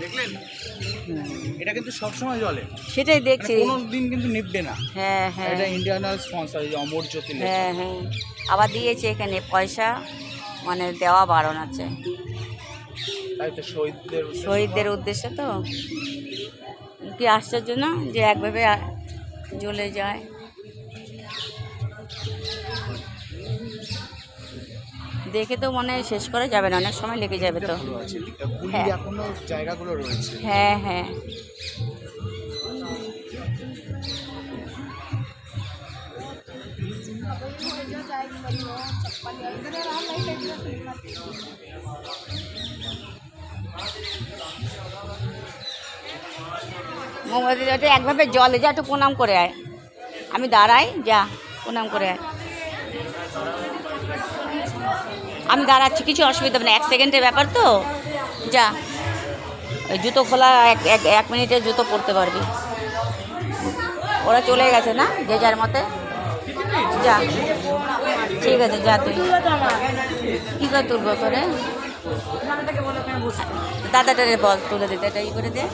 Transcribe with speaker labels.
Speaker 1: দেখলেন, এটা কিন্তু সবসময় জ্বলে।
Speaker 2: সেটাই দেখছি,
Speaker 1: কোনো দিন কিন্তু নিভবে না।
Speaker 2: হ্যাঁ হ্যাঁ,
Speaker 1: এটা ইন্টারনাল স্পন্সর, অমর জ্যোতি।
Speaker 2: হ্যাঁ হ্যাঁ, আবার দিয়েছে এখানে পয়সা মানে দেওয়া বারণ আছে,
Speaker 1: তাই তো
Speaker 2: শহীদদের উদ্দেশ্যে। তো কি আশ্চর্য না যে একভাবে জ্বলে যায়। দেখে তো মনে হয় শেষ করা যাবে না, অনেক সময় লেগে যাবে তো। হ্যাঁ
Speaker 1: এখনো জায়গাগুলো রয়েছে।
Speaker 2: হ্যাঁ হ্যাঁ, মোমবাতি যাতে একভাবে জলে যা, একটু প্রণাম করে আয়। আমি দাঁড়াই, যা প্রণাম করে আয়। আমি দাঁড়াচ্ছি, কিছু অসুবিধা নেই, 1 সেকেন্ডের ব্যাপার তো। যা, ওই জুতো খোলা, 1 মিনিটে জুতো পরতে পারবি। ওরা চলে গেছে না যে যার মতে, যা ঠিক আছে, যা। তুই কী করে তুলবো করে, দাদাটারে বল তুলে দিতে, এটা ই করে দে।